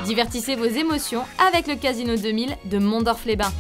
Divertissez vos émotions avec le Casino 2000 de Mondorf-les-Bains.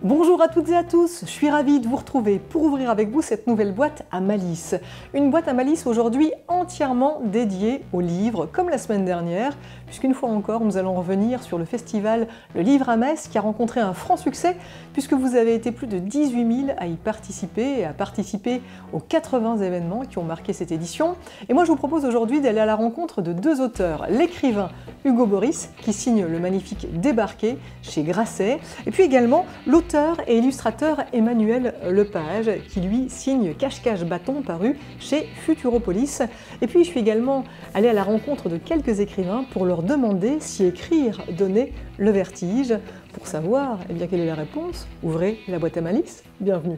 Bonjour à toutes et à tous, je suis ravie de vous retrouver pour ouvrir avec vous cette nouvelle boîte à malice. Une boîte à malice aujourd'hui entièrement dédiée aux livres, comme la semaine dernière, puisqu'une fois encore nous allons revenir sur le festival Le Livre à Metz qui a rencontré un franc succès, puisque vous avez été plus de 18 000 à y participer et à participer aux 80 événements qui ont marqué cette édition. Et moi je vous propose aujourd'hui d'aller à la rencontre de deux auteurs, l'écrivain Hugo Boris qui signe le magnifique Débarqué chez Grasset, et puis également l'auteur et illustrateur Emmanuel Lepage qui lui signe Cache-Cache Bâton paru chez Futuropolis. Et puis je suis également allée à la rencontre de quelques écrivains pour leur demander si écrire donnait le vertige. Pour savoir quelle est la réponse, ouvrez la boîte à malice. Bienvenue.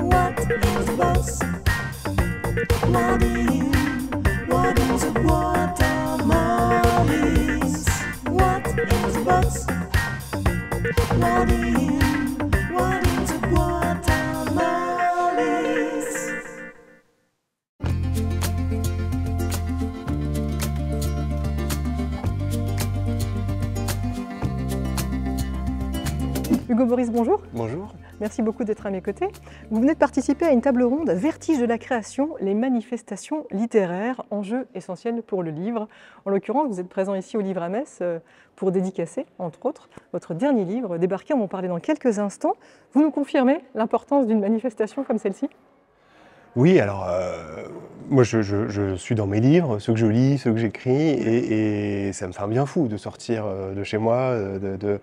What is boss? What is a boîte à malice? What is boss? What is a boîte à malice? Hugo Boris, bonjour. Bonjour. Merci beaucoup d'être à mes côtés. Vous venez de participer à une table ronde Vertige de la création, les manifestations littéraires, enjeux essentiels pour le livre. En l'occurrence, vous êtes présent ici au Livre à Metz pour dédicacer, entre autres, votre dernier livre, Débarqué, on va en parler dans quelques instants. Vous nous confirmez l'importance d'une manifestation comme celle-ci ? Oui, alors, moi je suis dans mes livres, ceux que je lis, ceux que j'écris, et ça me fait un bien fou de sortir de chez moi, de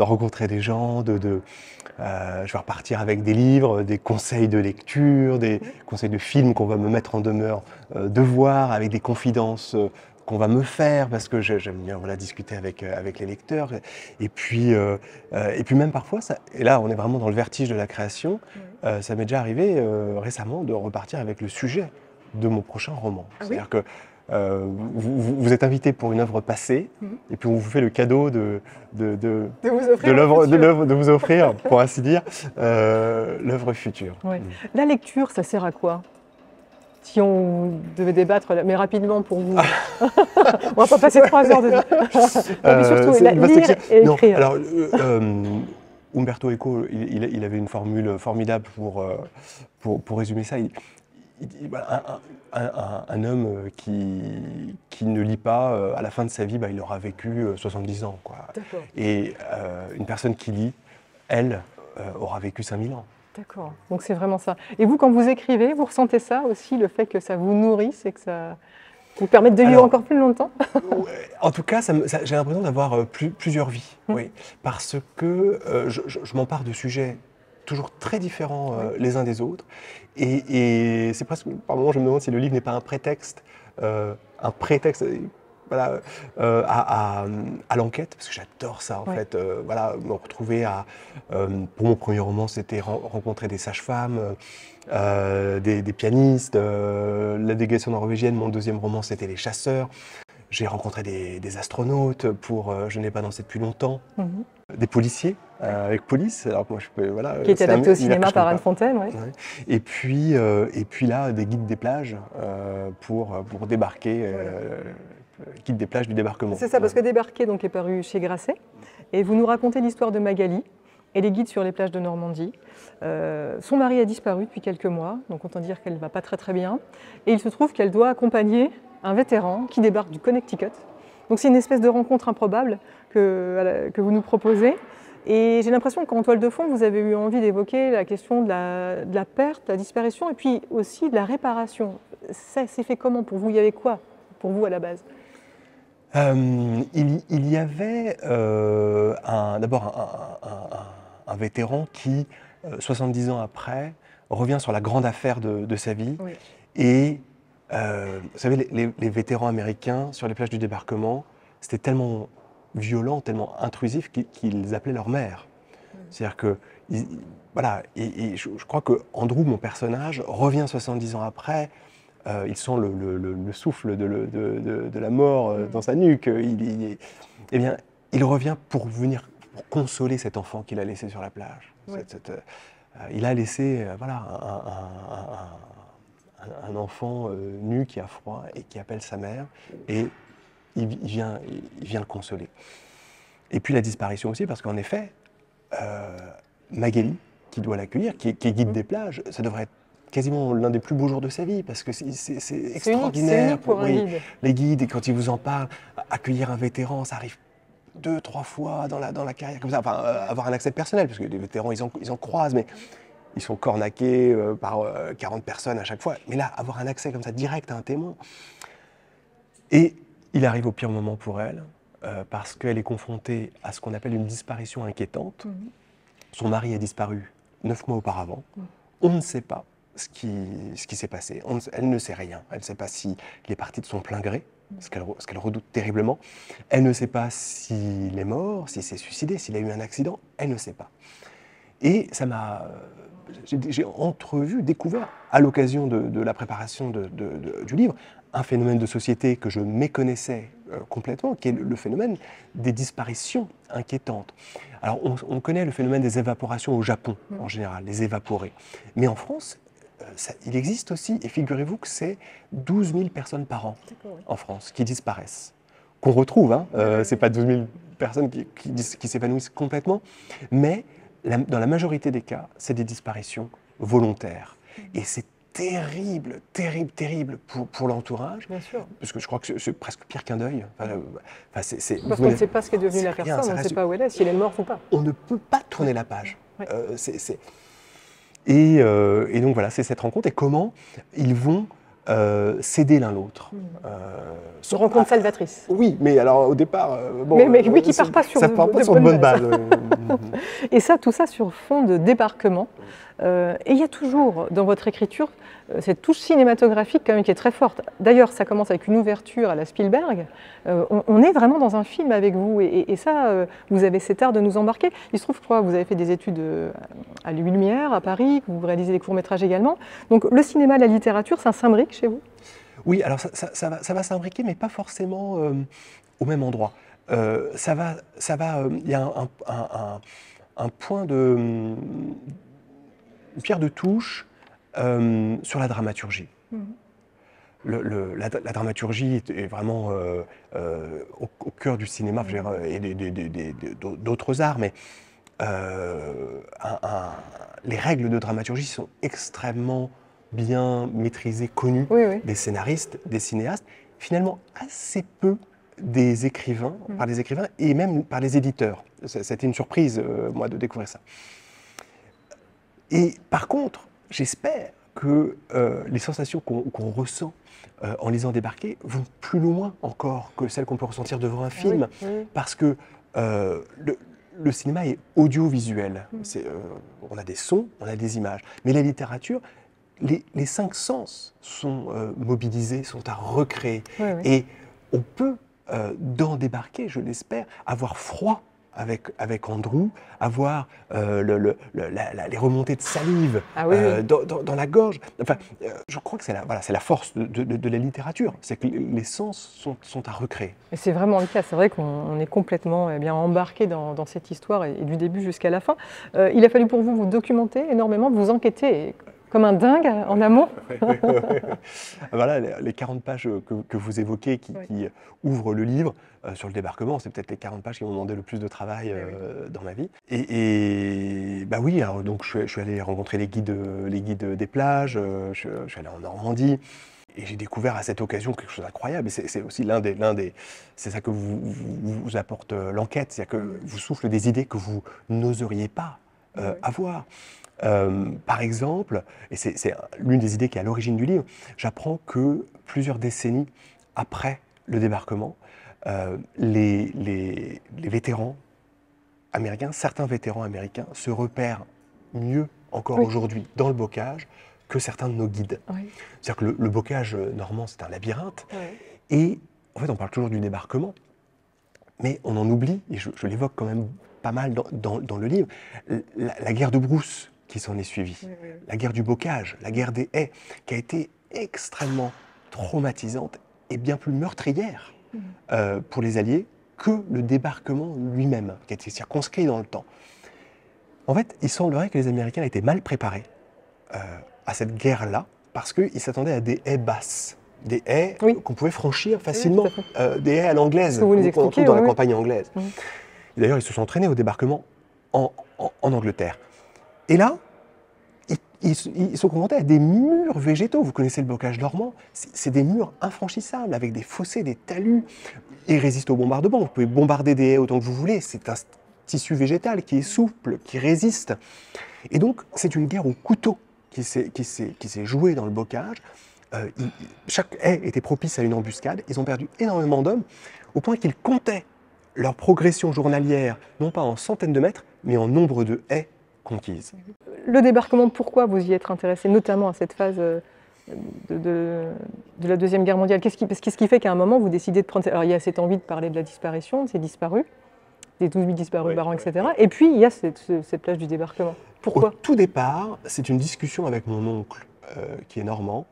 rencontrer des gens, je vais repartir avec des livres, des conseils de lecture, des conseils de films qu'on va me mettre en demeure de voir, avec des confidences qu'on va me faire, parce que j'aime bien discuter avec les lecteurs. Et puis même parfois, et là on est vraiment dans le vertige de la création, ça m'est déjà arrivé récemment de repartir avec le sujet de mon prochain roman. C'est-à-dire que vous êtes invité pour une œuvre passée, et puis on vous fait le cadeau de vous offrir, pour ainsi dire, l'œuvre future. Oui. La lecture, ça sert à quoi ? Si on devait débattre, mais rapidement pour vous. On va pas passer 3 heures dedans. Surtout lire et écrire. Alors, Umberto Eco, il avait une formule formidable pour résumer ça. Un homme qui ne lit pas, à la fin de sa vie, il aura vécu 70 ans. Et une personne qui lit, elle, aura vécu 5000 ans. D'accord, donc c'est vraiment ça. Et vous, quand vous écrivez, vous ressentez ça aussi, le fait que ça vous nourrisse et que ça vous permette de vivre encore plus longtemps ? En tout cas, j'ai l'impression d'avoir plusieurs vies, oui, parce que je m'empare de sujets toujours très différents les uns des autres. Et c'est presque, par moments, je me demande si le livre n'est pas un prétexte à l'enquête, parce que j'adore ça en fait. Me retrouver pour mon premier roman, c'était rencontrer des sages-femmes, des pianistes, la délégation norvégienne. Mon deuxième roman, c'était Les Chasseurs. J'ai rencontré des astronautes pour Je n'ai pas dansé depuis longtemps, des policiers avec Police, alors moi qui était adapté au cinéma par Anne Fontaine, et puis là des guides des plages pour débarquer. Guide des plages du débarquement. C'est ça, parce que Débarqué est paru chez Grasset, et vous nous racontez l'histoire de Magali. Elle est guide sur les plages de Normandie. Son mari a disparu depuis quelques mois, donc autant dire qu'elle ne va pas très bien. Et il se trouve qu'elle doit accompagner un vétéran qui débarque du Connecticut. Donc c'est une espèce de rencontre improbable que vous nous proposez. Et j'ai l'impression qu'en toile de fond, vous avez eu envie d'évoquer la question de la perte, de la disparition, et puis aussi de la réparation. Ça s'est fait comment pour vous ? Il y avait quoi pour vous à la base ? Il y avait d'abord un vétéran qui, 70 ans après, revient sur la grande affaire de sa vie. Et vous savez, les vétérans américains sur les plages du débarquement, c'était tellement violent, tellement intrusif qu'ils appelaient leur mère. C'est-à-dire que, je crois que Andrew, mon personnage, revient 70 ans après. Il sent le souffle de la mort dans sa nuque. Il revient pour venir pour consoler cet enfant qu'il a laissé sur la plage. Oui. Il a laissé voilà, un enfant nu qui a froid et qui appelle sa mère, et il vient le consoler. Et puis la disparition aussi, parce qu'en effet, Magali, qui doit l'accueillir, qui est guide des plages, ça devrait être quasiment l'un des plus beaux jours de sa vie, parce que c'est extraordinaire. C'est unique pour un guide. Les guides, et quand ils vous en parlent, accueillir un vétéran, ça arrive 2-3 fois dans la carrière, comme ça. Enfin, avoir un accès personnel, parce que les vétérans, ils en croisent, mais ils sont cornaqués par 40 personnes à chaque fois. Mais là, avoir un accès comme ça, direct à un témoin. Et il arrive au pire moment pour elle, parce qu'elle est confrontée à ce qu'on appelle une disparition inquiétante. Son mari a disparu 9 mois auparavant. On ne sait pas ce qui s'est passé. Elle ne sait rien. Elle ne sait pas s'il est parti de son plein gré, ce qu'elle redoute terriblement. Elle ne sait pas s'il est mort, s'il s'est suicidé, s'il a eu un accident. Elle ne sait pas. Et ça m'a... J'ai découvert, à l'occasion de la préparation du livre, un phénomène de société que je méconnaissais complètement, qui est le phénomène des disparitions inquiétantes. Alors, on connaît le phénomène des évaporations au Japon, en général, les évaporés. Mais en France, il existe aussi, et figurez-vous que c'est 12 000 personnes par an en France qui disparaissent. Qu'on retrouve, hein, c'est pas 12 000 personnes qui s'évanouissent complètement, mais dans la majorité des cas, c'est des disparitions volontaires. Et c'est terrible, terrible, terrible pour l'entourage. Bien sûr. Parce que je crois que c'est presque pire qu'un deuil. Parce qu'on ne sait pas ce qu'est devenue la personne, on ne sait pas où elle est, si elle est morte ou pas. On ne peut pas tourner la page. Ouais. Et donc voilà, c'est cette rencontre et comment ils vont s'aider l'un l'autre. Une rencontre salvatrice. Oui, mais alors au départ... mais oui, qui ne part pas sur ça part pas sur de bonnes bases. Et ça, tout ça sur fond de débarquement. Et il y a toujours dans votre écriture cette touche cinématographique quand même qui est très forte. D'ailleurs, ça commence avec une ouverture à la Spielberg. On est vraiment dans un film avec vous. Et ça, vous avez cet art de nous embarquer. Il se trouve que vous avez fait des études à l'Huile Lumière, à Paris, que vous réalisez des courts-métrages également. Donc le cinéma, la littérature, ça s'imbrique chez vous? Oui, alors ça va s'imbriquer, mais pas forcément au même endroit. Il y a un point de... une pierre de touche sur la dramaturgie. La dramaturgie est vraiment au cœur du cinéma et d'autres arts, mais les règles de dramaturgie sont extrêmement bien maîtrisées, connues des scénaristes, des cinéastes, finalement assez peu des écrivains, par les écrivains et même par les éditeurs. C'était une surprise, moi, de découvrir ça. Et par contre, j'espère que les sensations qu'on ressent en lisant Débarquer vont plus loin encore que celles qu'on peut ressentir devant un film, parce que le cinéma est audiovisuel. On a des sons, on a des images, mais la littérature, les 5 sens sont mobilisés, sont à recréer. Et on peut, dans Débarquer, je l'espère, avoir froid avec Andrew, avoir les remontées de salive dans la gorge. Enfin, je crois que c'est la force de la littérature, c'est que les sens sont à recréer. Et c'est vraiment le cas, c'est vrai qu'on est complètement embarqué dans cette histoire et du début jusqu'à la fin. Il a fallu pour vous documenter énormément, vous enquêter comme un dingue en amont. Voilà, les 40 pages que vous évoquez qui ouvrent le livre sur le débarquement, c'est peut-être les 40 pages qui m'ont demandé le plus de travail dans ma vie. Et bah oui, alors donc je suis allé rencontrer les guides des plages, je suis allé en Normandie. Et j'ai découvert à cette occasion quelque chose d'incroyable. Et c'est aussi c'est ça que vous apporte l'enquête, c'est-à-dire que vous souffle des idées que vous n'oseriez pas avoir. Par exemple, et c'est l'une des idées qui est à l'origine du livre, j'apprends que plusieurs décennies après le débarquement, les vétérans américains, certains vétérans américains se repèrent mieux encore aujourd'hui dans le bocage que certains de nos guides. C'est-à-dire que le bocage normand, c'est un labyrinthe. Et en fait, on parle toujours du débarquement, mais on en oublie, et je l'évoque quand même pas mal dans le livre, la guerre de brousse qui s'en est suivie, la guerre du bocage, la guerre des haies, qui a été extrêmement traumatisante et bien plus meurtrière pour les Alliés que le débarquement lui-même, qui a été circonscrit dans le temps. En fait, il semblerait que les Américains aient été mal préparés à cette guerre-là, parce qu'ils s'attendaient à des haies basses, des haies qu'on pouvait franchir facilement, des haies à l'anglaise, qu'on trouve dans la campagne anglaise. Et d'ailleurs, ils se sont entraînés au débarquement en Angleterre. Et là, ils sont confrontés à des murs végétaux. Vous connaissez le bocage normand, c'est des murs infranchissables, avec des fossés, des talus. Ils résistent au bombardement. Vous pouvez bombarder des haies autant que vous voulez. C'est un tissu végétal qui est souple, qui résiste. Et donc, c'est une guerre au couteau qui s'est jouée dans le bocage. Chaque haie était propice à une embuscade. Ils ont perdu énormément d'hommes, au point qu'ils comptaient leur progression journalière, non pas en centaines de mètres, mais en nombre de haies conquises. Le débarquement, pourquoi vous y êtes intéressé, notamment à cette phase de la Deuxième Guerre mondiale? Qu'est-ce qui fait qu'à un moment, vous décidez de prendre... Alors, il y a cette envie de parler de la disparition, de ces disparus, des 12 000 disparus par an, etc. Et puis, il y a cette plage du débarquement. Pourquoi? Au tout départ, c'est une discussion avec mon oncle, qui est normand.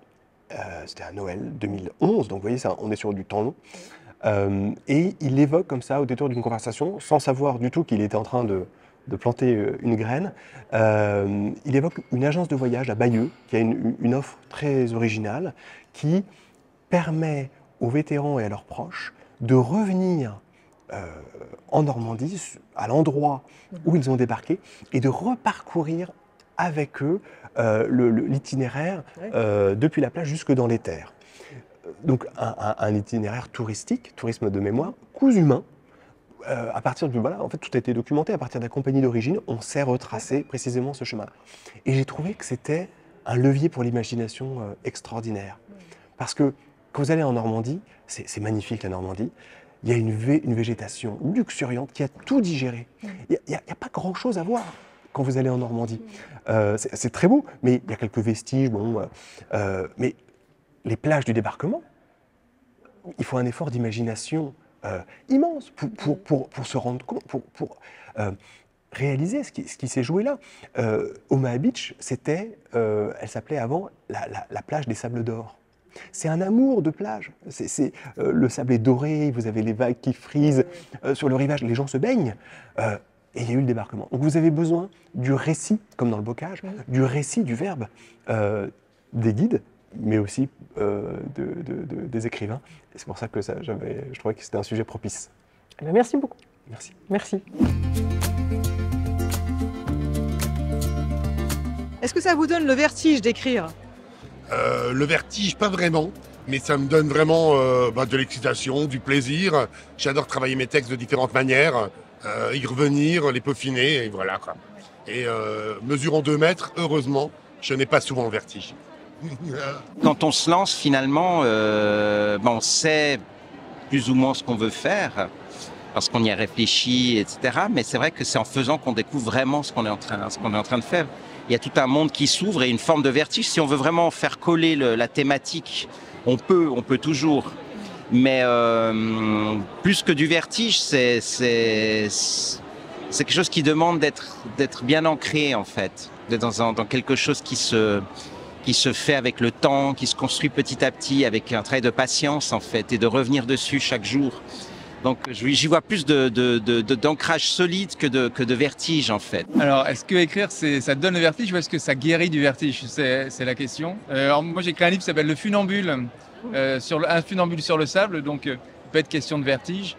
C'était à Noël 2011, donc vous voyez, on est sur du temps long. Et il évoque comme ça, au détour d'une conversation, sans savoir du tout qu'il était en train de planter une graine, il évoque une agence de voyage à Bayeux, qui a une offre très originale, qui permet aux vétérans et à leurs proches de revenir en Normandie, à l'endroit où ils ont débarqué, et de reparcourir avec eux l'itinéraire depuis la plage jusque dans les terres. Donc un itinéraire touristique, tourisme de mémoire, cousu main. À partir du voilà, en fait, tout a été documenté. À partir de la compagnie d'origine, on sait retracer précisément ce chemin. Et j'ai trouvé que c'était un levier pour l'imagination extraordinaire. Parce que quand vous allez en Normandie, c'est magnifique la Normandie. Il y a une végétation luxuriante qui a tout digéré. Il n'y a pas grand-chose à voir quand vous allez en Normandie. C'est très beau, mais il y a quelques vestiges. Mais les plages du débarquement, il faut un effort d'imagination immense pour se rendre compte, pour réaliser ce qui s'est joué là. Omaha Beach, elle s'appelait avant la plage des Sables d'Or. C'est un amour de plage. Le sable est doré, vous avez les vagues qui frisent sur le rivage, les gens se baignent. Et il y a eu le débarquement. Donc vous avez besoin du récit, comme dans le bocage, du récit, du verbe, des guides, mais aussi des écrivains. Et c'est pour ça que je trouvais que c'était un sujet propice. Eh bien, merci beaucoup. Merci. Merci. Est-ce que ça vous donne le vertige d'écrire? Le vertige, pas vraiment, mais ça me donne vraiment de l'excitation, du plaisir. J'adore travailler mes textes de différentes manières, y revenir, les peaufiner, et voilà quoi. Et mesurant 2 mètres, heureusement, je n'ai pas souvent le vertige. Quand on se lance, finalement, on sait plus ou moins ce qu'on veut faire, parce qu'on y a réfléchi, etc. Mais c'est vrai que c'est en faisant qu'on découvre vraiment ce qu'on est en train de faire. Il y a tout un monde qui s'ouvre et une forme de vertige. Si on veut vraiment faire coller la thématique, on peut toujours. Mais plus que du vertige, c'est quelque chose qui demande d'être bien ancré, en fait, d'être dans quelque chose qui se fait avec le temps, qui se construit petit à petit, avec un travail de patience, en fait, et de revenir dessus chaque jour. Donc j'y vois plus d'ancrage solide que de vertige, en fait. Alors, est-ce que écrire, ça donne le vertige ou est-ce que ça guérit du vertige? C'est la question. Alors, moi, j'ai écrit un livre qui s'appelle Le Funambule, un funambule sur le sable, donc peut être question de vertige.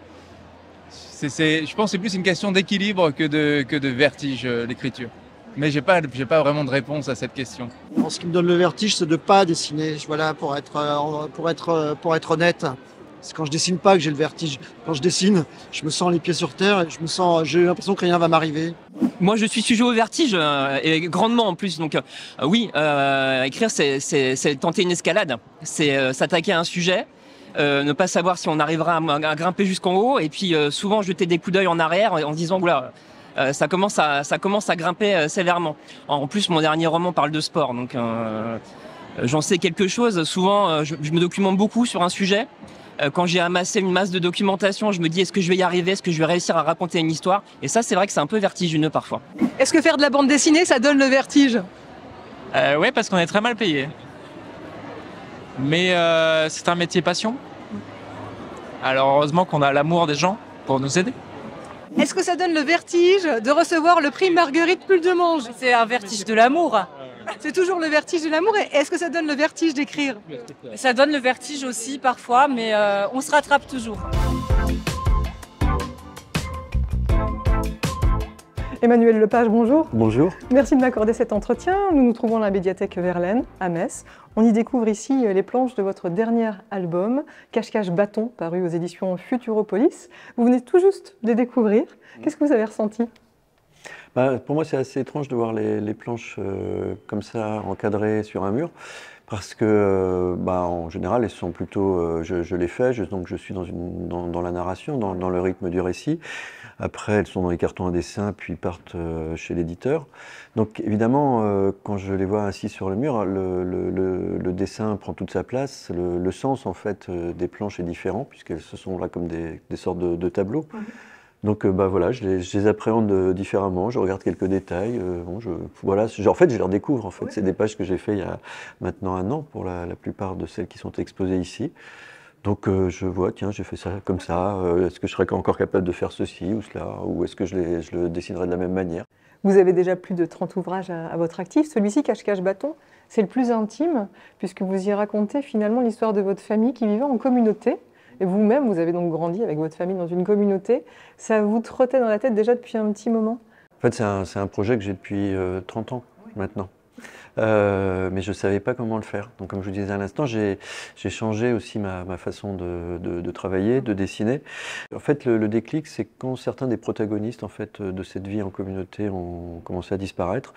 Je pense que c'est plus une question d'équilibre que de vertige, l'écriture. Mais j'ai pas vraiment de réponse à cette question. Ce qui me donne le vertige, c'est de pas dessiner. Voilà, pour être honnête. C'est quand je dessine pas que j'ai le vertige. Quand je dessine, je me sens les pieds sur terre et j'ai l'impression que rien va m'arriver. Moi, je suis sujet au vertige, et grandement en plus. Donc, oui, écrire, c'est tenter une escalade. C'est s'attaquer à un sujet, ne pas savoir si on arrivera à grimper jusqu'en haut, et puis souvent jeter des coups d'œil en arrière en se disant, oula, ça commence à grimper sévèrement. En plus, mon dernier roman parle de sport, donc j'en sais quelque chose. Souvent, je me documente beaucoup sur un sujet. Quand j'ai amassé une masse de documentation, je me dis est-ce que je vais y arriver, est-ce que je vais réussir à raconter une histoire? Et ça, c'est vrai que c'est un peu vertigineux parfois. Est-ce que faire de la bande dessinée, ça donne le vertige? Oui, parce qu'on est très mal payé. Mais c'est un métier passion. Alors heureusement qu'on a l'amour des gens pour nous aider. Est-ce que ça donne le vertige de recevoir le prix Marguerite Puldemange? C'est un vertige de l'amour. C'est toujours le vertige de l'amour. Et est-ce que ça donne le vertige d'écrire? Ça donne le vertige aussi parfois, mais on se rattrape toujours. Emmanuel Lepage, bonjour. Bonjour. Merci de m'accorder cet entretien. Nous nous trouvons à la médiathèque Verlaine, à Metz. On y découvre ici les planches de votre dernier album, Cache-Cache Bâton, paru aux éditions Futuropolis. Vous venez tout juste de les découvrir. Qu'est-ce que vous avez ressenti? Pour moi, c'est assez étrange de voir les planches comme ça, encadrées sur un mur. Parce que, en général, elles sont plutôt, je les fais, donc je suis dans la narration, dans le rythme du récit. Après, elles sont dans les cartons à dessin, puis partent chez l'éditeur. Donc, évidemment, quand je les vois ainsi sur le mur, le dessin prend toute sa place. Le sens, en fait, des planches est différent, puisqu'elles se sont là comme des sortes de tableaux. Donc voilà, je les appréhende différemment, je regarde quelques détails. Voilà, en fait, je les redécouvre. En fait. C'est des pages que j'ai fait il y a maintenant 1 an pour la plupart de celles qui sont exposées ici. Donc je vois, tiens, j'ai fait ça comme ça. Est-ce que je serais encore capable de faire ceci ou cela? Ou est-ce que je le dessinerais de la même manière? Vous avez déjà plus de 30 ouvrages à votre actif. Celui-ci, Cache-Cache Bâton, c'est le plus intime, puisque vous y racontez finalement l'histoire de votre famille qui vivait en communauté. Et vous-même, vous avez donc grandi avec votre famille dans une communauté. Ça vous trottait dans la tête déjà depuis un petit moment? En fait, c'est un projet que j'ai depuis 30 ans maintenant. Mais je ne savais pas comment le faire. Donc, comme je vous disais à l'instant, j'ai changé aussi ma façon de travailler, de dessiner. En fait, le déclic, c'est quand certains des protagonistes en fait, de cette vie en communauté ont commencé à disparaître.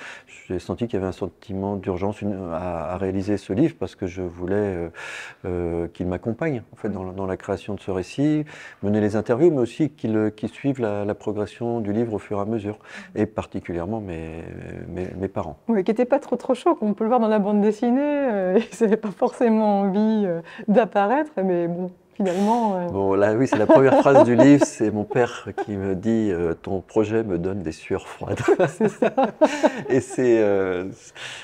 J'ai senti qu'il y avait un sentiment d'urgence à réaliser ce livre parce que je voulais qu'il m'accompagne en fait, dans la création de ce récit, mener les interviews, mais aussi qu'il suive la progression du livre au fur et à mesure, et particulièrement mes parents. Oui, qui n'était pas trop chaud, comme on peut le voir dans la bande dessinée. Ils n'avaient pas forcément envie d'apparaître, mais bon, finalement... Bon, là, oui, c'est la première phrase du livre, c'est mon père qui me dit « Ton projet me donne des sueurs froides ». C'est ça. Et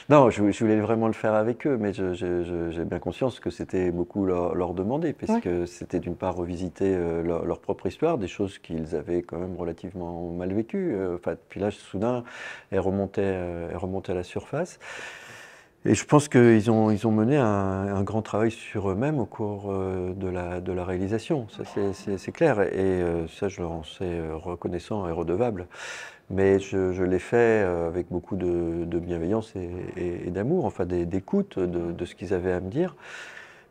non, je voulais vraiment le faire avec eux, mais j'ai bien conscience que c'était beaucoup leur demander, puisque c'était d'une part revisiter leur propre histoire, des choses qu'ils avaient quand même relativement mal vécues. Puis là, soudain, elles remontaient à la surface. Et je pense qu'ils ont mené un grand travail sur eux-mêmes au cours de la réalisation, ça c'est clair, et ça je leur en sais reconnaissant et redevable. Mais je l'ai fait avec beaucoup de bienveillance et d'amour, enfin d'écoute de ce qu'ils avaient à me dire.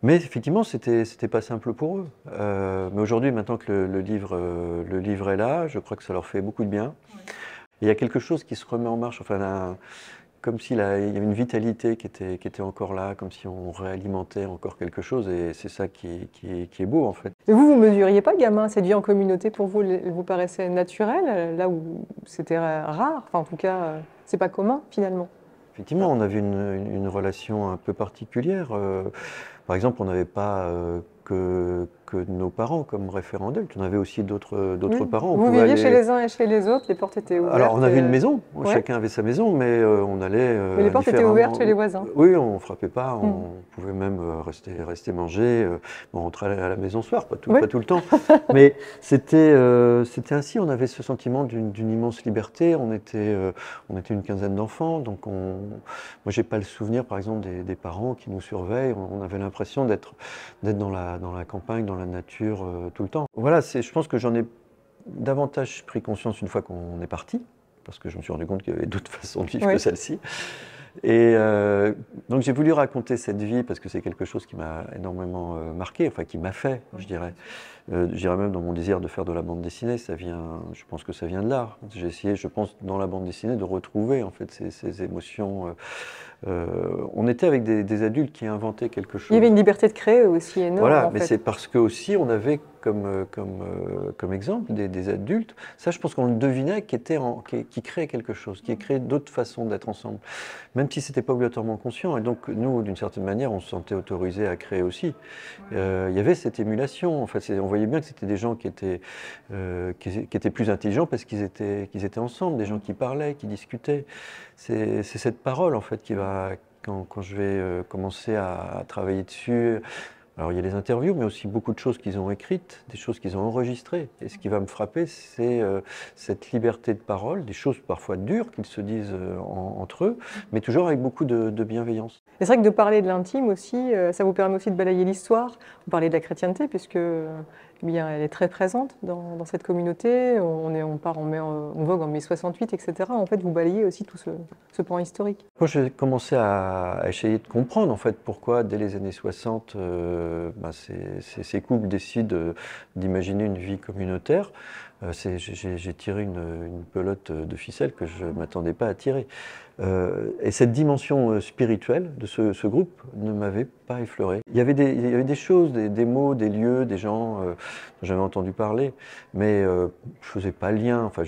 Mais effectivement, c'était pas simple pour eux. Mais aujourd'hui, maintenant que le livre est là, je crois que ça leur fait beaucoup de bien. Et il y a quelque chose qui se remet en marche, enfin, comme s'il y avait une vitalité qui était encore là, comme si on réalimentait encore quelque chose, et c'est ça qui est beau en fait. Et vous mesuriez pas, gamin, cette vie en communauté pour vous, elle vous paraissait naturelle, là où c'était rare, enfin en tout cas, c'est pas commun finalement? Effectivement, on avait une relation un peu particulière. Par exemple, on n'avait pas que nos parents comme référents adultes. On avait aussi d'autres parents. Vous viviez chez les uns et chez les autres, les portes étaient ouvertes. Alors, on avait une maison, chacun avait sa maison, mais on allait. Mais les portes étaient ouvertes chez les voisins. Oui, on ne frappait pas, on pouvait même rester manger. On rentrait à la maison le soir, pas tout le temps. Mais c'était ainsi, on avait ce sentiment d'une immense liberté. On était une quinzaine d'enfants, donc moi, je n'ai pas le souvenir, par exemple, des parents qui nous surveillent. On avait l'impression d'être dans la campagne, dans la nature tout le temps. Voilà, je pense que j'en ai davantage pris conscience une fois qu'on est parti, parce que je me suis rendu compte qu'il y avait d'autres façons de vivre que celle-ci. Et donc j'ai voulu raconter cette vie parce que c'est quelque chose qui m'a énormément marqué, enfin qui m'a fait, je dirais. Je dirais même dans mon désir de faire de la bande dessinée, je pense que ça vient de là. J'ai essayé, je pense, dans la bande dessinée, de retrouver en fait ces émotions. On était avec des adultes qui inventaient quelque chose. Il y avait une liberté de créer aussi énorme. Voilà, mais c'est parce que aussi on avait comme exemple des adultes, ça je pense qu'on le devinait, qui créaient quelque chose, qui créaient d'autres façons d'être ensemble, même si c'était pas obligatoirement conscient. Et donc nous, d'une certaine manière, on se sentait autorisés à créer aussi. Il y avait cette émulation. En fait, on voyait bien que c'était des gens qui étaient plus intelligents parce qu'ils étaient ensemble, des gens qui parlaient, qui discutaient. C'est cette parole en fait qui va, quand je vais commencer à travailler dessus, Alors il y a les interviews, mais aussi beaucoup de choses qu'ils ont écrites, des choses qu'ils ont enregistrées. Et ce qui va me frapper, c'est cette liberté de parole, des choses parfois dures qu'ils se disent entre eux, mais toujours avec beaucoup de bienveillance. Et c'est vrai que de parler de l'intime aussi, ça vous permet aussi de balayer l'histoire. Vous parlez de la chrétienté, puisque eh bien, elle est très présente dans cette communauté. On vogue en mai 68, etc. En fait, vous balayez aussi tout ce pan historique. Quand j'ai commencé à essayer de comprendre en fait pourquoi dès les années 60 ces couples décident d'imaginer une vie communautaire, j'ai tiré une pelote de ficelle que je ne m'attendais pas à tirer. Et cette dimension spirituelle de ce groupe ne m'avait pas effleuré. Il y avait des choses, des mots, des lieux, des gens dont j'avais entendu parler, mais je ne faisais pas le lien. Enfin,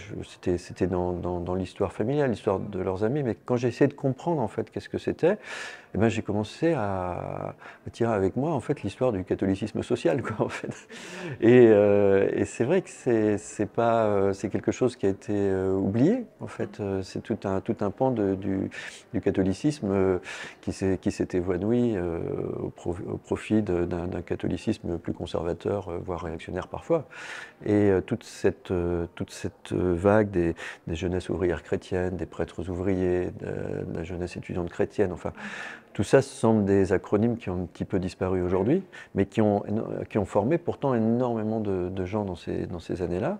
c'était dans l'histoire familiale, l'histoire de leurs amis. Mais quand j'ai essayé de comprendre en fait qu'est-ce que c'était, eh ben, j'ai commencé à tirer avec moi en fait l'histoire du catholicisme social, quoi, en fait. Et c'est vrai que c'est quelque chose qui a été oublié, en fait. C'est tout un pan du catholicisme qui s'est évanoui au profit d'un catholicisme plus conservateur, voire réactionnaire parfois. Et toute cette vague des jeunesses ouvrières chrétiennes, des prêtres ouvriers, de la jeunesse étudiante chrétienne, enfin, tout ça semble des acronymes qui ont un petit peu disparu aujourd'hui, mais qui ont formé pourtant énormément de gens dans ces années-là.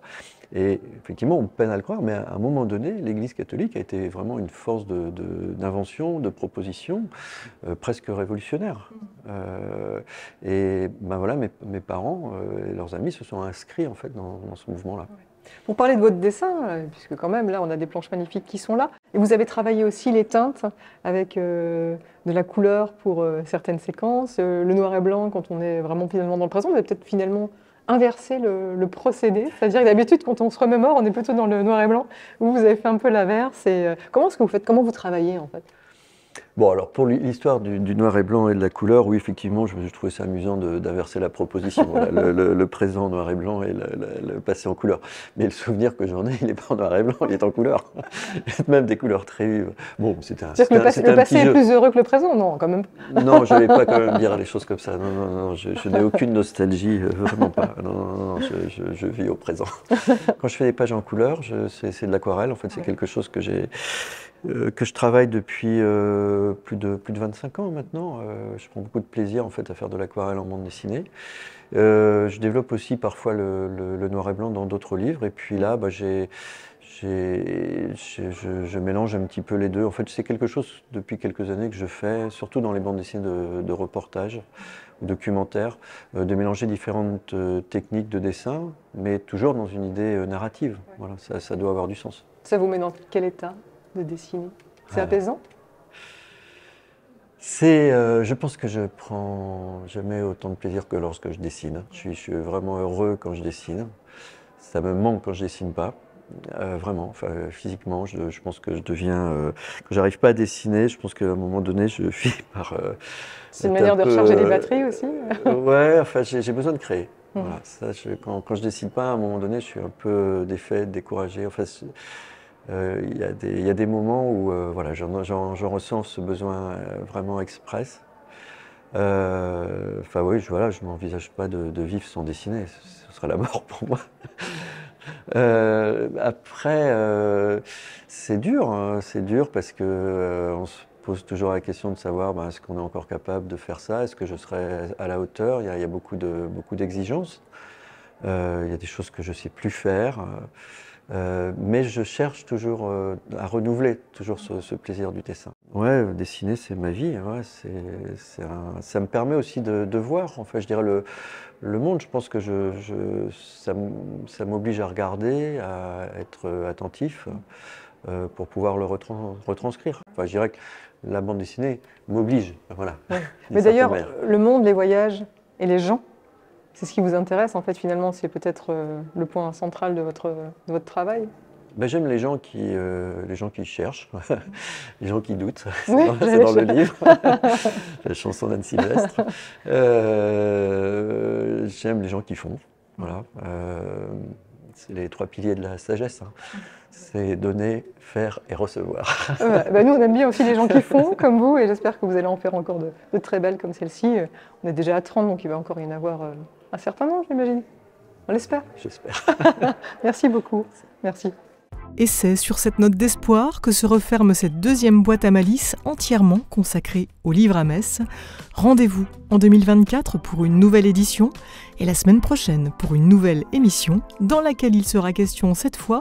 Et effectivement, on peine à le croire, mais à un moment donné, l'Église catholique a été vraiment une force d'invention, de proposition, presque révolutionnaire. Et ben voilà, mes parents et leurs amis se sont inscrits en fait dans ce mouvement-là. Pour parler de votre dessin, puisque quand même là on a des planches magnifiques qui sont là, et vous avez travaillé aussi les teintes avec de la couleur pour certaines séquences, le noir et blanc quand on est vraiment finalement dans le présent. Vous avez peut-être finalement inversé le procédé, c'est-à-dire que d'habitude quand on se remémore on est plutôt dans le noir et blanc, vous avez fait un peu l'inverse. Comment est-ce que vous faites, comment vous travaillez en fait? Bon, alors pour l'histoire du noir et blanc et de la couleur, oui, effectivement, je trouvais ça amusant d'inverser la proposition. Voilà, le présent noir et blanc et le passé en couleur. Mais le souvenir que j'en ai, il n'est pas en noir et blanc, il est en couleur. Même des couleurs très vives. Bon, c'était un C'est-à-dire que le passé est plus heureux que le présent? Non, quand même. Non, je ne vais pas quand même dire les choses comme ça. Non, je n'ai aucune nostalgie, vraiment pas. Non, je vis au présent. Quand je fais des pages en couleur, c'est de l'aquarelle. En fait, c'est quelque chose que je travaille depuis plus de 25 ans maintenant. Je prends beaucoup de plaisir en fait à faire de l'aquarelle en bande dessinée. Je développe aussi parfois le noir et blanc dans d'autres livres. Et puis là, je mélange un petit peu les deux. En fait, c'est quelque chose depuis quelques années que je fais, surtout dans les bandes dessinées de reportages ou documentaires, de mélanger différentes techniques de dessin, mais toujours dans une idée narrative. Voilà, ça doit avoir du sens. Ça vous met dans quel état de dessiner? C'est apaisant? Je pense que je prends jamais autant de plaisir que lorsque je dessine. Je suis vraiment heureux quand je dessine. Ça me manque quand je dessine pas. Vraiment, enfin, physiquement, je pense que je deviens. Quand j'arrive pas à dessiner, je pense qu'à un moment donné, je finis par. C'est une manière de recharger les batteries aussi? Ouais, enfin, j'ai besoin de créer. Voilà, ça, quand je dessine pas, à un moment donné, je suis un peu défait, découragé. Enfin, il y a des moments où voilà, j'en ressens ce besoin vraiment express. Enfin oui, je m'envisage pas de vivre sans dessiner, ce serait la mort pour moi. Après, c'est dur, hein, parce que on se pose toujours la question de savoir est-ce qu'on est encore capable de faire ça, est-ce que je serai à la hauteur. Il y a beaucoup d'exigences, il y a des choses que je sais plus faire. Mais je cherche toujours à renouveler toujours ce plaisir du dessin. Ouais, dessiner c'est ma vie. Ouais, ça me permet aussi de voir. En fait, je dirais le monde. Je pense que ça m'oblige à regarder, à être attentif pour pouvoir le retranscrire. Enfin, je dirais que la bande dessinée m'oblige. Voilà. Ouais. Mais d'ailleurs, le monde, les voyages et les gens. C'est ce qui vous intéresse, en fait, finalement, c'est peut-être le point central de votre travail. Ben, j'aime les gens qui cherchent, les gens qui doutent, oui, c'est dans le livre, la chanson d'Anne Sylvestre. J'aime les gens qui font, voilà. C'est les 3 piliers de la sagesse. Hein. c'est donner, faire et recevoir. Voilà. Bah, nous, on aime bien aussi les gens qui font, comme vous, et j'espère que vous allez en faire encore de très belles comme celle-ci. On est déjà à 30, donc il va encore y en avoir un certain nombre, j'imagine. On l'espère. J'espère. Merci beaucoup. Merci. Et c'est sur cette note d'espoir que se referme cette deuxième boîte à malice entièrement consacrée au livre à Metz. Rendez-vous en 2024 pour une nouvelle édition et la semaine prochaine pour une nouvelle émission dans laquelle il sera question cette fois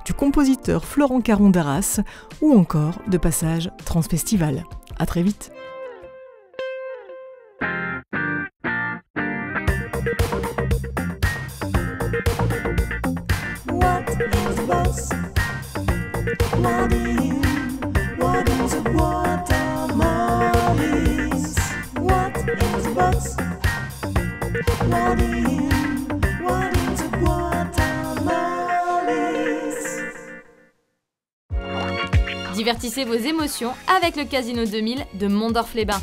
du compositeur Florent Caron d'Arras ou encore de Passage Transfestival. À très vite. What is a boîte à malice? What is a box? What is a boîte à malice? Divertissez vos émotions avec le Casino 2000 de Mondorf-les-Bains.